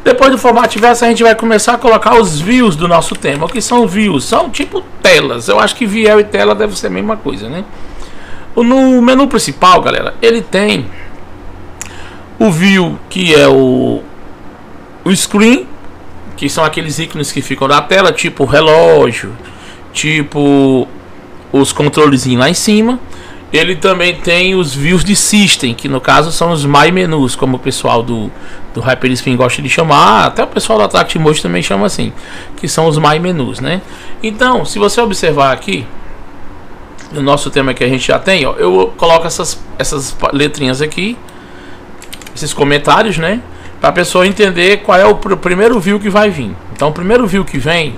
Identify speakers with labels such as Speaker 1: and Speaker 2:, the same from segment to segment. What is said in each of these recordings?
Speaker 1: Depois do formato verso, a gente vai começar a colocar os views do nosso tema. O que são views? São tipo telas. Eu acho que viel e tela deve ser a mesma coisa, né? No menu principal, galera, ele tem o view, que é o screen, que são aqueles ícones que ficam na tela, tipo relógio, tipo os controlezinhos lá em cima. Ele também tem os views de system, que no caso são os my menus, como o pessoal do Hyperspin gosta de chamar, até o pessoal do Attractive também chama assim, que são os my menus, né? Então, se você observar aqui no nosso tema que a gente já tem, ó, eu coloco essas letrinhas aqui, esses comentários, né, para a pessoa entender qual é o primeiro view que vai vir. Então, o primeiro view que vem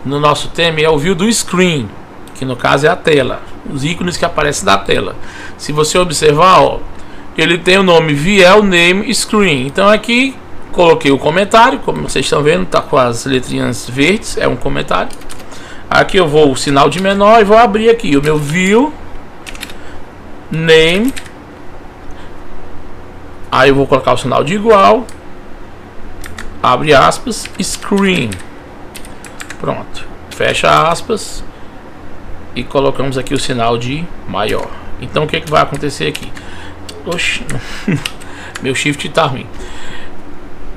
Speaker 1: no nosso tema é o view do screen, que no caso é a tela, os ícones que aparecem da tela. Se você observar, ó, ele tem o nome VL Name Screen. Então aqui coloquei o comentário, como vocês estão vendo, tá com as letrinhas verdes, é um comentário. Aqui eu vou o sinal de menor e vou abrir aqui o meu view name. Aí eu vou colocar o sinal de igual, abre aspas, screen. Pronto, fecha aspas. E colocamos aqui o sinal de maior. Então o que vai acontecer aqui? Oxi, meu shift tá ruim.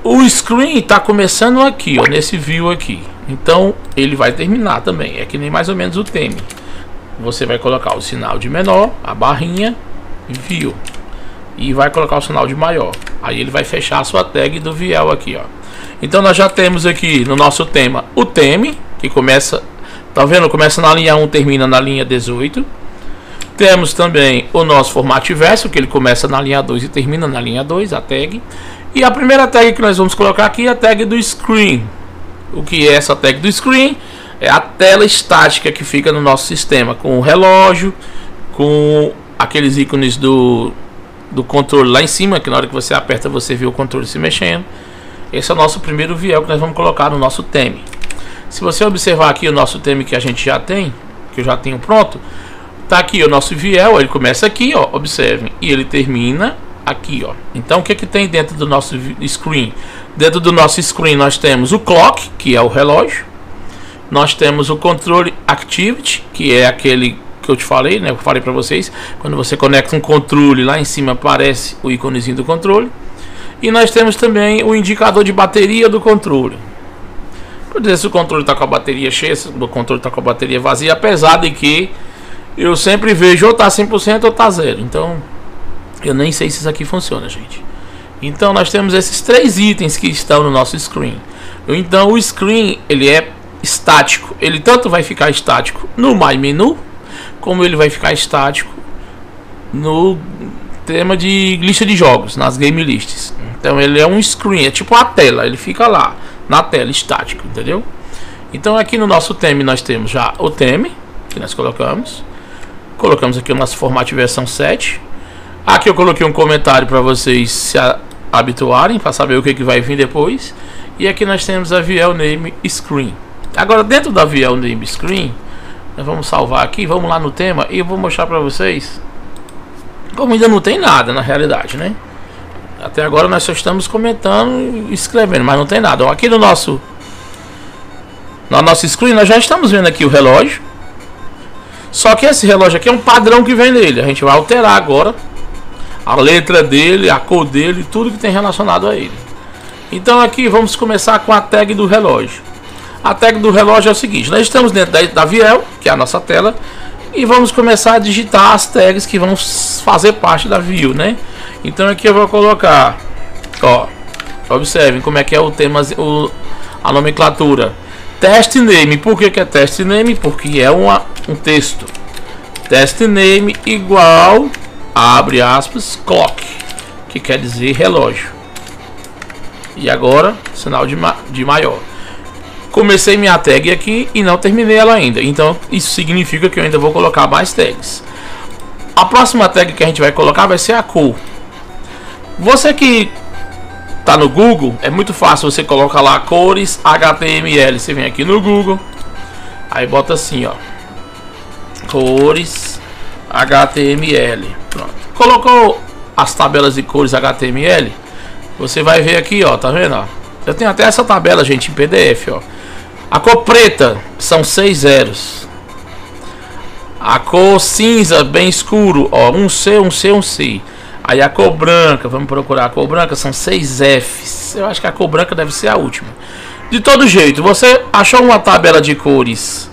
Speaker 1: O screen tá começando aqui, ó, nesse view aqui. Então ele vai terminar também. É que nem mais ou menos o theme. Você vai colocar o sinal de menor, a barrinha, view, e vai colocar o sinal de maior. Aí ele vai fechar a sua tag do VL aqui, ó. Então nós já temos aqui no nosso tema o theme, que começa, tá vendo? Começa na linha 1, termina na linha 18. Temos também o nosso formato verso, que ele começa na linha 2 e termina na linha 2, a tag. E a primeira tag que nós vamos colocar aqui é a tag do screen. O que é essa tag do screen? É a tela estática que fica no nosso sistema, com o relógio, com aqueles ícones do controle lá em cima, que na hora que você aperta você vê o controle se mexendo. Esse é o nosso primeiro VL que nós vamos colocar no nosso theme. Se você observar aqui o nosso theme que a gente já tem, que eu já tenho pronto, tá aqui o nosso VL, ele começa aqui, ó, observem, e ele termina aqui, ó. Então o que que tem dentro do nosso screen? Dentro do nosso screen nós temos o clock, que é o relógio. Nós temos o controle activity, que é aquele que eu te falei, né? Eu falei para vocês, quando você conecta um controle, lá em cima aparece o íconezinho do controle. E nós temos também o indicador de bateria do controle. Por dizer se o controle está com a bateria cheia, se o controle está com a bateria vazia, apesar de que eu sempre vejo ou tá 100% ou tá 0. Então eu nem sei se isso aqui funciona, gente. Então nós temos esses três itens que estão no nosso screen. Então o screen, ele é estático. Ele tanto vai ficar estático no My Menu, como ele vai ficar estático no tema de lista de jogos, nas game lists. Então ele é um screen, é tipo uma tela, ele fica lá na tela estático, entendeu? Então aqui no nosso theme nós temos já o theme que nós colocamos aqui o nosso formato versão 7. Aqui eu coloquei um comentário para vocês se habituarem, para saber o que vai vir depois. E aqui nós temos a VL Name Screen. Agora dentro da VL Name Screen, nós vamos salvar aqui, vamos lá no tema e eu vou mostrar para vocês como ainda não tem nada na realidade, né? Até agora nós só estamos comentando e escrevendo, mas não tem nada. Aqui no nosso screen nós já estamos vendo aqui o relógio. Só que esse relógio aqui é um padrão que vem nele. A gente vai alterar agora a letra dele, a cor dele, tudo que tem relacionado a ele. Então aqui vamos começar com a tag do relógio. A tag do relógio é o seguinte: nós estamos dentro da VL, que é a nossa tela, e vamos começar a digitar as tags que vão fazer parte da view, né? Então aqui eu vou colocar, ó, observem como é que é o tema, a nomenclatura. Test name. Por que é test name? Porque é um texto. Test name igual, abre aspas, clock, que quer dizer relógio. E agora sinal de maior. Comecei minha tag aqui e não terminei ela ainda. Então isso significa que eu ainda vou colocar mais tags. A próxima tag que a gente vai colocar vai ser a cor. Você que tá no Google, é muito fácil, você coloca lá cores HTML. Você vem aqui no Google, aí bota assim, ó, cores HTML. Pronto. Colocou as tabelas de cores HTML, você vai ver aqui, ó, tá vendo, ó? Eu tenho até essa tabela, gente, em PDF, ó. A cor preta são 6 zeros. A cor cinza, bem escuro, ó, um C, um C, um C. Aí a cor branca, vamos procurar a cor branca, são 6 Fs. Eu acho que a cor branca deve ser a última. De todo jeito, você achou uma tabela de cores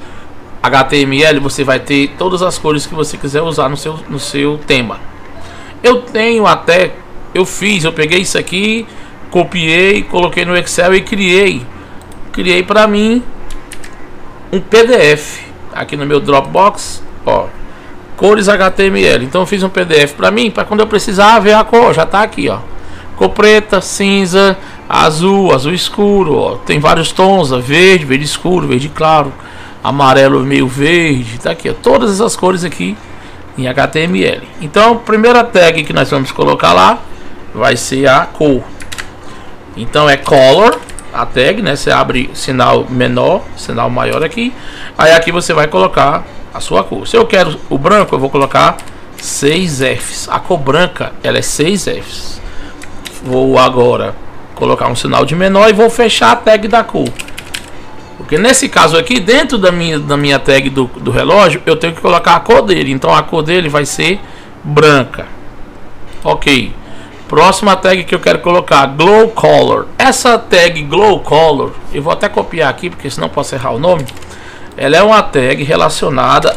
Speaker 1: HTML, você vai ter todas as cores que você quiser usar no seu tema. Eu tenho até, eu peguei isso aqui, copiei, coloquei no Excel e criei para mim um PDF aqui no meu Dropbox, ó, cores HTML. Então eu fiz um PDF para mim, para quando eu precisar ver a cor, já tá aqui, ó. Cor preta, cinza, azul, azul escuro, ó. Tem vários tons, ó, verde, verde escuro, verde claro, amarelo meio verde, tá aqui, ó. Todas essas cores aqui em HTML. Então a primeira tag que nós vamos colocar lá vai ser a cor. Então é color, a tag, né? Você abre sinal menor, sinal maior aqui. Aí aqui você vai colocar a sua cor. Se eu quero o branco, eu vou colocar 6 Fs. A cor branca, ela é 6 Fs. Vou agora colocar um sinal de menor e vou fechar a tag da cor. Porque nesse caso aqui, dentro da minha tag do relógio, eu tenho que colocar a cor dele. Então a cor dele vai ser branca. Ok. Próxima tag que eu quero colocar, Glow Color. Essa tag Glow Color, eu vou até copiar aqui, porque senão posso errar o nome. Ela é uma tag relacionada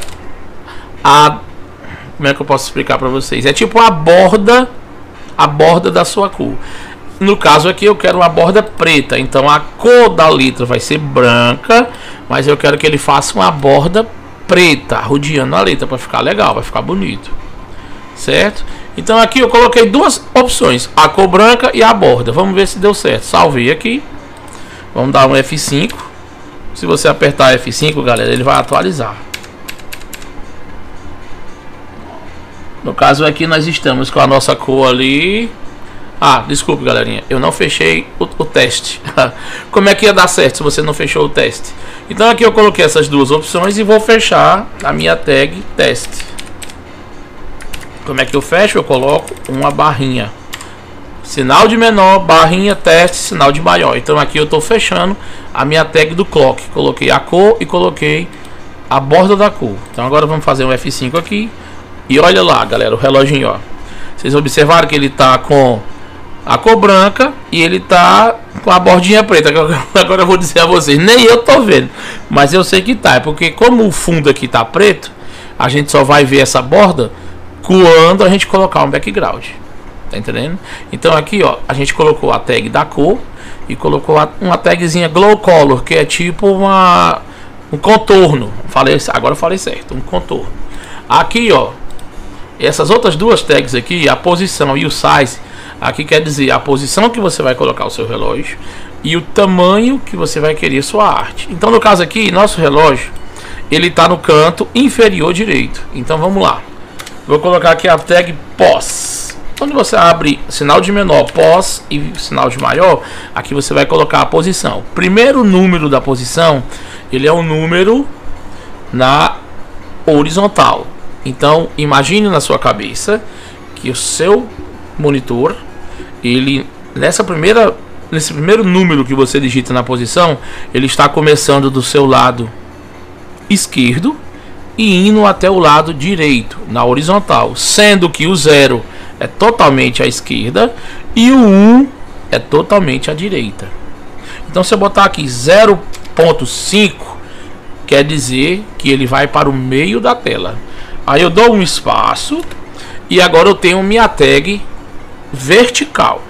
Speaker 1: a... Como é que eu posso explicar para vocês? É tipo a borda da sua cor. No caso aqui eu quero uma borda preta, então a cor da letra vai ser branca, mas eu quero que ele faça uma borda preta, rodeando a letra, para ficar legal, vai ficar bonito. Certo? Então aqui eu coloquei duas opções, a cor branca e a borda. Vamos ver se deu certo. Salvei aqui. Vamos dar um F5. Se você apertar F5, galera, ele vai atualizar. No caso aqui nós estamos com a nossa cor ali. Ah, desculpe, galerinha, eu não fechei o teste. Como é que ia dar certo se você não fechou o teste? Então aqui eu coloquei essas duas opções e vou fechar a minha tag teste. Como é que eu fecho? Eu coloco uma barrinha, sinal de menor, barrinha, teste, sinal de maior. Então aqui eu estou fechando a minha tag do clock. Coloquei a cor e coloquei a borda da cor. Então agora vamos fazer um F5 aqui. E olha lá, galera, o reloginho, ó. Vocês observaram que ele tá com a cor branca e ele tá com a bordinha preta. Agora eu vou dizer a vocês, nem eu tô vendo, mas eu sei que tá. É porque como o fundo aqui tá preto, a gente só vai ver essa borda quando a gente colocar um background. Tá entendendo? Então aqui, ó, a gente colocou a tag da cor e colocou uma tagzinha Glow Color, que é tipo um contorno. Agora eu falei certo, um contorno. Aqui, ó, essas outras duas tags aqui, a posição e o size, aqui quer dizer a posição que você vai colocar o seu relógio e o tamanho que você vai querer sua arte. Então no caso aqui, nosso relógio, ele está no canto inferior direito. Então vamos lá. Vou colocar aqui a tag pós. Quando você abre sinal de menor, pós e sinal de maior, aqui você vai colocar a posição. Primeiro número da posição, ele é um número na horizontal. Então imagine na sua cabeça que o seu monitor, ele nesse primeiro número que você digita na posição, ele está começando do seu lado esquerdo e indo até o lado direito, na horizontal, sendo que o 0 é totalmente à esquerda e o 1 é totalmente à direita. Então se eu botar aqui 0.5, quer dizer que ele vai para o meio da tela. Aí eu dou um espaço e agora eu tenho minha tag vertical.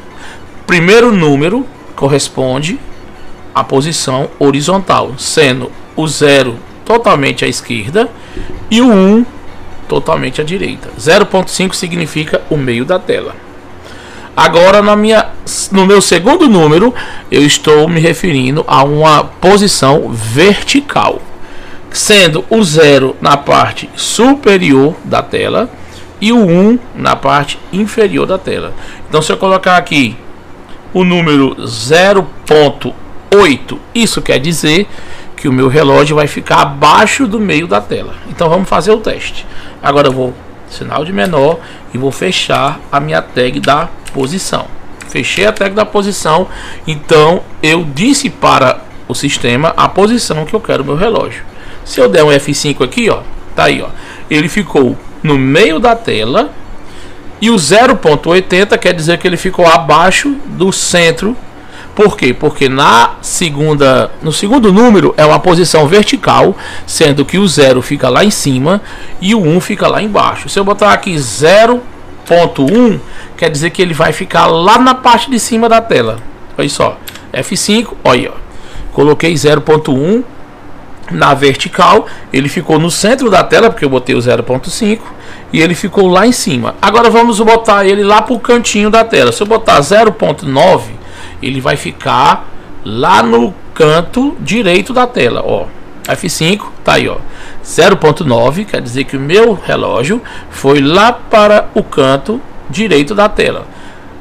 Speaker 1: Primeiro número corresponde à posição horizontal, sendo o 0 totalmente à esquerda e o 1 totalmente à direita. 0.5 significa o meio da tela. Agora no meu segundo número eu estou me referindo a uma posição vertical, sendo o 0 na parte superior da tela e o 1 na parte inferior da tela. Então se eu colocar aqui o número 0.8, isso quer dizer que o meu relógio vai ficar abaixo do meio da tela. Então vamos fazer o teste. Agora eu vou sinal de menor e vou fechar a minha tag da posição. Fechei a tag da posição. Então eu disse para o sistema a posição que eu quero o meu relógio. Se eu der um F5 aqui, ó, tá aí, ó, ele ficou no meio da tela. E o 0.80 quer dizer que ele ficou abaixo do centro. Por quê? Porque no segundo número é uma posição vertical, sendo que o 0 fica lá em cima e o 1 fica lá embaixo. Se eu botar aqui 0.1, quer dizer que ele vai ficar lá na parte de cima da tela. Olha só, F5, olha, ó. Coloquei 0.1 na vertical, ele ficou no centro da tela, porque eu botei o 0.5, e ele ficou lá em cima. Agora vamos botar ele lá para o cantinho da tela. Se eu botar 0.9, ele vai ficar lá no canto direito da tela, ó. F5, tá aí, ó. 0.9 quer dizer que o meu relógio foi lá para o canto direito da tela.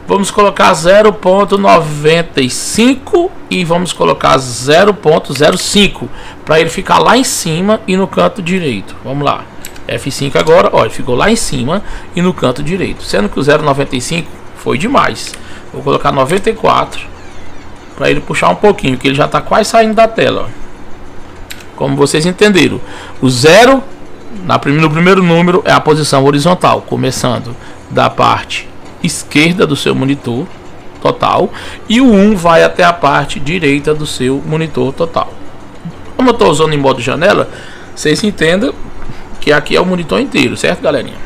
Speaker 1: Vamos colocar 0.95 e vamos colocar 0.05 para ele ficar lá em cima e no canto direito. Vamos lá. F5 agora, ó, ele ficou lá em cima e no canto direito, sendo que o 0.95 foi demais. Vou colocar 94 para ele puxar um pouquinho, que ele já está quase saindo da tela, ó. Como vocês entenderam, o 0 no primeiro número é a posição horizontal, começando da parte esquerda do seu monitor total, e o 1 vai até a parte direita do seu monitor total. Como eu estou usando em modo janela, vocês entendam que aqui é o monitor inteiro, certo, galerinha?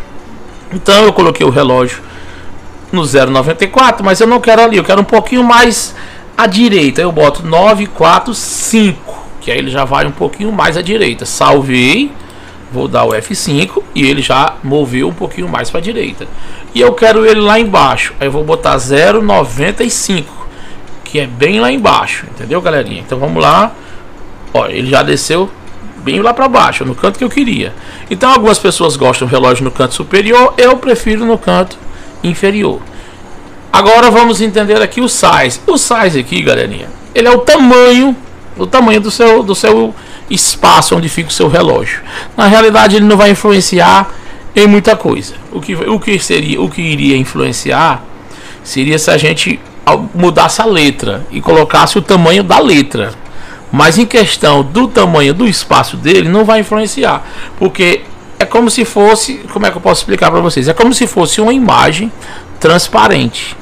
Speaker 1: Então eu coloquei o relógio no 0.94, mas eu não quero ali, eu quero um pouquinho mais à direita. Eu boto 945, que aí ele já vai um pouquinho mais à direita. Salvei, vou dar o F5 e ele já moveu um pouquinho mais para a direita. E eu quero ele lá embaixo, aí eu vou botar 0.95, que é bem lá embaixo, entendeu, galerinha? Então vamos lá, ó, ele já desceu bem lá para baixo, no canto que eu queria. Então algumas pessoas gostam do relógio no canto superior, eu prefiro no canto inferior. Agora vamos entender aqui o size. O size aqui, galerinha, ele é o tamanho do seu espaço onde fica o seu relógio. Na realidade ele não vai influenciar em muita coisa. O que iria influenciar seria se a gente mudasse a letra e colocasse o tamanho da letra. Mas em questão do tamanho do espaço dele, não vai influenciar, porque é como se fosse, como é que eu posso explicar para vocês? É como se fosse uma imagem transparente.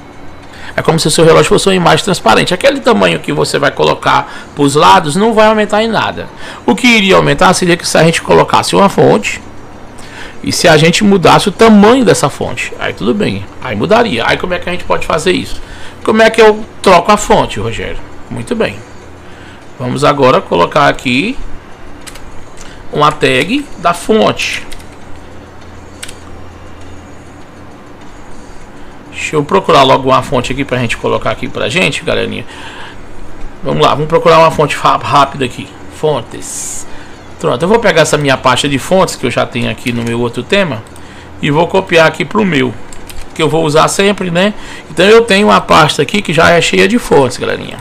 Speaker 1: É como se o seu relógio fosse uma imagem transparente. Aquele tamanho que você vai colocar para os lados não vai aumentar em nada. O que iria aumentar seria que se a gente colocasse uma fonte e se a gente mudasse o tamanho dessa fonte, aí tudo bem, aí mudaria. Aí como é que a gente pode fazer isso? Como é que eu troco a fonte, Rogério? Muito bem. Vamos agora colocar aqui uma tag da fonte. Deixa eu procurar logo uma fonte aqui pra gente colocar aqui pra gente, galerinha. Vamos lá, vamos procurar uma fonte rápida aqui. Fontes. Pronto, eu vou pegar essa minha pasta de fontes que eu já tenho aqui no meu outro tema e vou copiar aqui pro meu, que eu vou usar sempre, né? Então eu tenho uma pasta aqui que já é cheia de fontes, galerinha.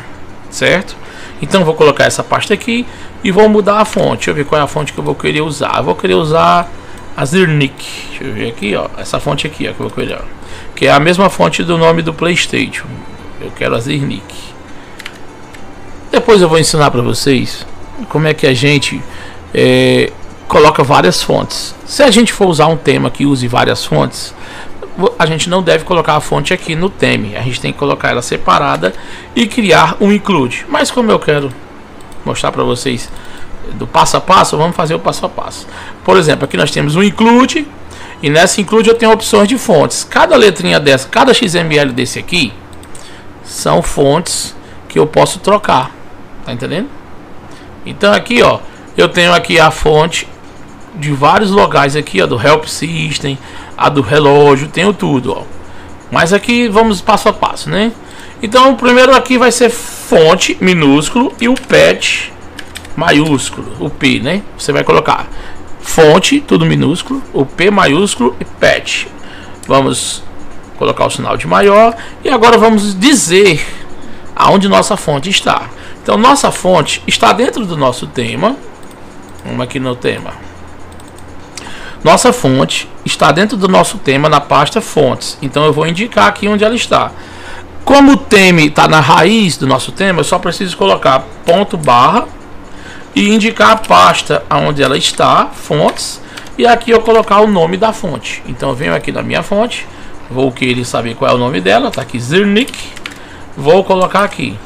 Speaker 1: Certo? Então vou colocar essa pasta aqui e vou mudar a fonte. Deixa eu ver qual é a fonte que eu vou querer usar. Eu vou querer usar a Zirnick. Deixa eu ver aqui, ó. Essa fonte aqui, ó, que eu vou querer, ó, que é a mesma fonte do nome do PlayStation. Eu quero a Zirnick. Depois eu vou ensinar para vocês como é que a gente coloca várias fontes. Se a gente for usar um tema que use várias fontes, a gente não deve colocar a fonte aqui no theme. A gente tem que colocar ela separada e criar um include. Mas como eu quero mostrar para vocês do passo a passo, vamos fazer o passo a passo. Por exemplo, aqui nós temos um include e nessa include eu tenho opções de fontes. Cada letrinha dessa, cada XML desse aqui são fontes que eu posso trocar. Tá entendendo? Então aqui, ó, eu tenho aqui a fonte de vários logais aqui, ó, do Help System, a do relógio, tenho tudo, ó. Mas aqui vamos passo a passo, né? Então o primeiro aqui vai ser fonte minúsculo e o pet maiúsculo, o P, né? Você vai colocar fonte, tudo minúsculo, o P maiúsculo e pet. Vamos colocar o sinal de maior e agora vamos dizer aonde nossa fonte está. Então nossa fonte está dentro do nosso tema. Vamos aqui no tema. Nossa fonte está dentro do nosso tema na pasta fontes. Então eu vou indicar aqui onde ela está. Como o tema está na raiz do nosso tema, eu só preciso colocar ponto barra e indicar a pasta onde ela está, fontes, e aqui eu colocar o nome da fonte. Então eu venho aqui na minha fonte, vou querer saber qual é o nome dela, tá aqui Zirnick, vou colocar aqui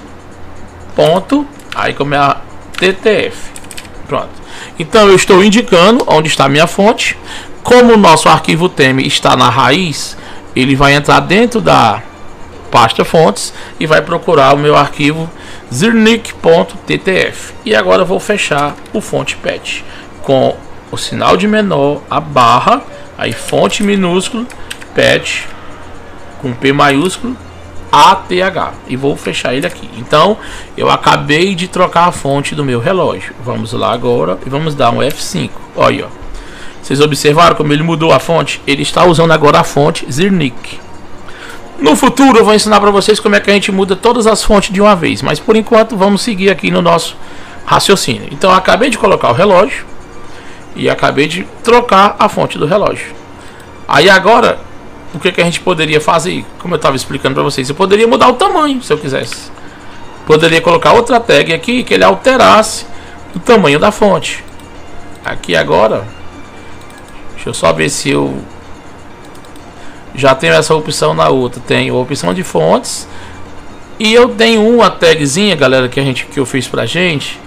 Speaker 1: ponto, aí como é a TTF, pronto. Então eu estou indicando onde está a minha fonte. Como o nosso arquivo tema está na raiz, ele vai entrar dentro da pasta fontes e vai procurar o meu arquivo zirnick.ttf. E agora eu vou fechar o fonte pet com o sinal de menor, a barra, aí fonte minúsculo, pet com P maiúsculo, ATH, e vou fechar ele aqui. Então eu acabei de trocar a fonte do meu relógio. Vamos lá agora e vamos dar um F5. Olha, ó. Vocês observaram como ele mudou a fonte? Ele está usando agora a fonte Zirnick. No futuro eu vou ensinar para vocês como é que a gente muda todas as fontes de uma vez, mas por enquanto vamos seguir aqui no nosso raciocínio. Então eu acabei de colocar o relógio e acabei de trocar a fonte do relógio. Aí agora, o que a gente poderia fazer? Como eu estava explicando para vocês, eu poderia mudar o tamanho se eu quisesse. Poderia colocar outra tag aqui que ele alterasse o tamanho da fonte. Aqui agora, deixa eu só ver se eu já tenho essa opção na outra. Tenho a opção de fontes e eu tenho uma tagzinha, galera, que eu fiz pra gente.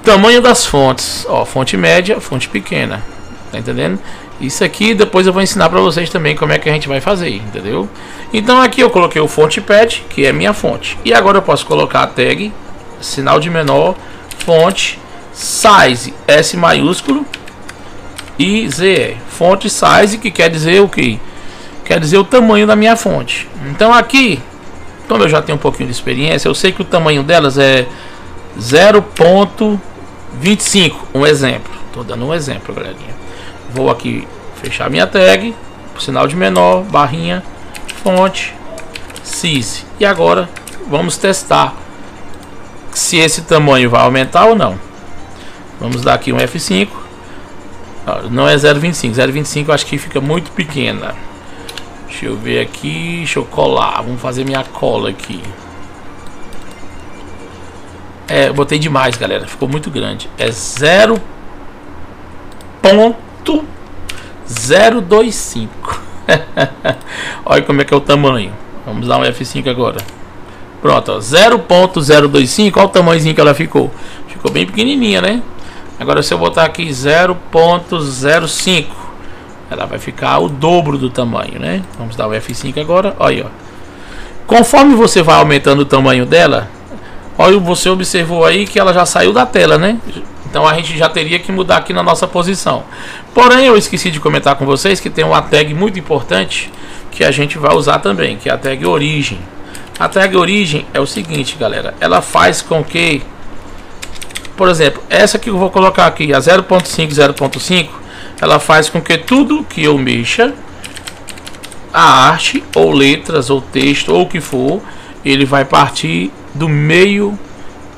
Speaker 1: Tamanho das fontes, ó, fonte média, fonte pequena, tá entendendo? Isso aqui depois eu vou ensinar pra vocês também como é que a gente vai fazer, entendeu? Então aqui eu coloquei o fonte pet, que é minha fonte, e agora eu posso colocar a tag sinal de menor, fonte size S maiúsculo e ZE, fonte size, que quer dizer o que? Quer dizer o tamanho da minha fonte. Então aqui, como eu já tenho um pouquinho de experiência, eu sei que o tamanho delas é 0.25, um exemplo. Tô dando um exemplo, galerinha. Vou aqui fechar minha tag, sinal de menor, barrinha, fonte, size. E agora vamos testar se esse tamanho vai aumentar ou não. Vamos dar aqui um F5. Não é 0.25, 0.25 eu acho que fica muito pequena. Deixa eu ver aqui, deixa eu colar, vamos fazer minha cola aqui. Eu botei demais, galera, ficou muito grande. É 0.025. Olha como é que é o tamanho. Vamos dar um F5 agora. Pronto, 0.025, olha o tamanhozinho que ela ficou. Ficou bem pequenininha, né? Agora se eu botar aqui 0.05, ela vai ficar o dobro do tamanho, né? Vamos dar o F5 agora, olha, ó. Conforme você vai aumentando o tamanho dela, olha, você observou aí que ela já saiu da tela, né? Então a gente já teria que mudar aqui na nossa posição. Porém, eu esqueci de comentar com vocês que tem uma tag muito importante que a gente vai usar também, que é a tag origem. A tag origem é o seguinte, galera, ela faz com que, por exemplo, essa que eu vou colocar aqui, a 0.5, 0.5, ela faz com que tudo que eu mexa, a arte, ou letras, ou texto, ou o que for, ele vai partir do meio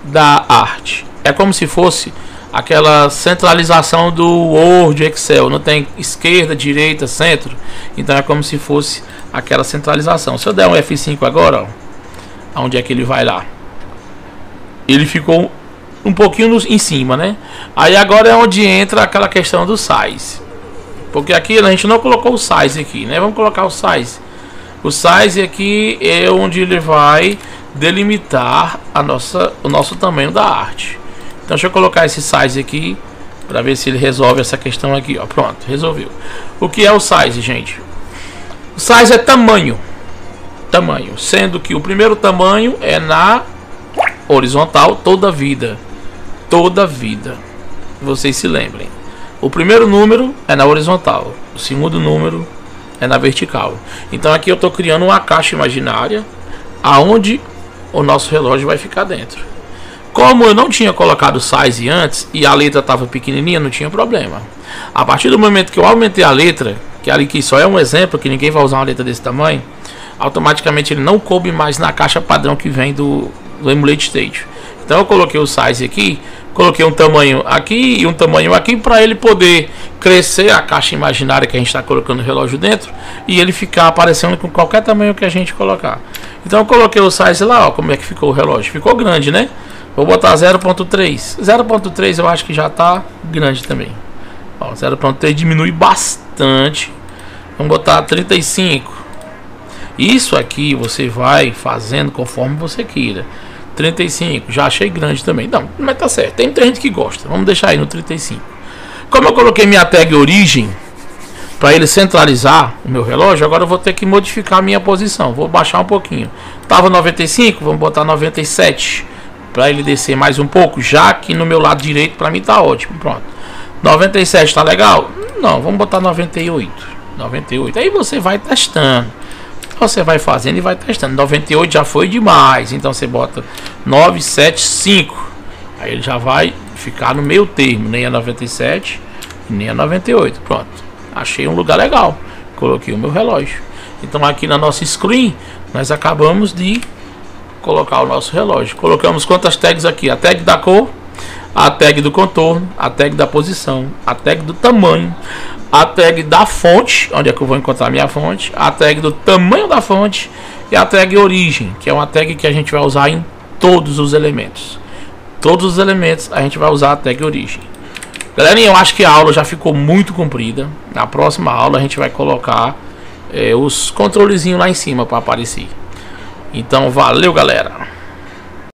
Speaker 1: da arte. É como se fosse aquela centralização do Word, Excel, não tem esquerda, direita, centro. Então é como se fosse aquela centralização. Se eu der um F5 agora, ó, onde é que ele vai lá? Ele ficou um pouquinho em cima, né? Aí agora é onde entra aquela questão do size, porque aqui a gente não colocou o size aqui, né? Vamos colocar o size. O size aqui é onde ele vai delimitar o nosso tamanho da arte. Então deixa eu colocar esse size aqui para ver se ele resolve essa questão aqui, ó. Pronto, resolveu. O que é o size, gente? O size é tamanho, sendo que o primeiro tamanho é na horizontal, toda vida, vocês se lembrem. O primeiro número é na horizontal, o segundo número é na vertical. Então aqui eu estou criando uma caixa imaginária aonde o nosso relógio vai ficar dentro. Como eu não tinha colocado o size antes e a letra estava pequenininha, não tinha problema. A partir do momento que eu aumentei a letra, que ali que só é um exemplo, que ninguém vai usar uma letra desse tamanho, automaticamente ele não coube mais na caixa padrão que vem do Emulate Stage. Então eu coloquei o size aqui, coloquei um tamanho aqui e um tamanho aqui para ele poder crescer a caixa imaginária que a gente está colocando o relógio dentro e ele ficar aparecendo com qualquer tamanho que a gente colocar. Então eu coloquei o size lá, ó, como é que ficou o relógio. Ficou grande, né? Vou botar 0.3. 0.3 eu acho que já tá grande também. Ó, 0.3 diminui bastante. Vamos botar 35. Isso aqui você vai fazendo conforme você queira. 35, já achei grande também. Não, mas tá certo. Tem muita gente que gosta. Vamos deixar aí no 35. Como eu coloquei minha tag origem para ele centralizar o meu relógio, agora eu vou ter que modificar a minha posição. Vou baixar um pouquinho. Tava 95, vamos botar 97 para ele descer mais um pouco, já que no meu lado direito para mim tá ótimo. Pronto. 97 tá legal? Não, vamos botar 98. 98. Aí você vai testando. Você vai fazendo e vai testando. 98 já foi demais, então você bota 975. Aí ele já vai ficar no meio termo, nem a 97, nem a 98. Pronto. Achei um lugar legal. Coloquei o meu relógio. Então aqui na nossa screen nós acabamos de colocar o nosso relógio. Colocamos quantas tags aqui? A tag da cor, a tag do contorno, a tag da posição, a tag do tamanho, a tag da fonte, onde é que eu vou encontrar minha fonte, a tag do tamanho da fonte e a tag origem, que é uma tag que a gente vai usar em todos os elementos. Todos os elementos a gente vai usar a tag origem. Galerinha, eu acho que a aula já ficou muito comprida. Na próxima aula a gente vai colocar os controlezinhos lá em cima para aparecer. Então valeu, galera.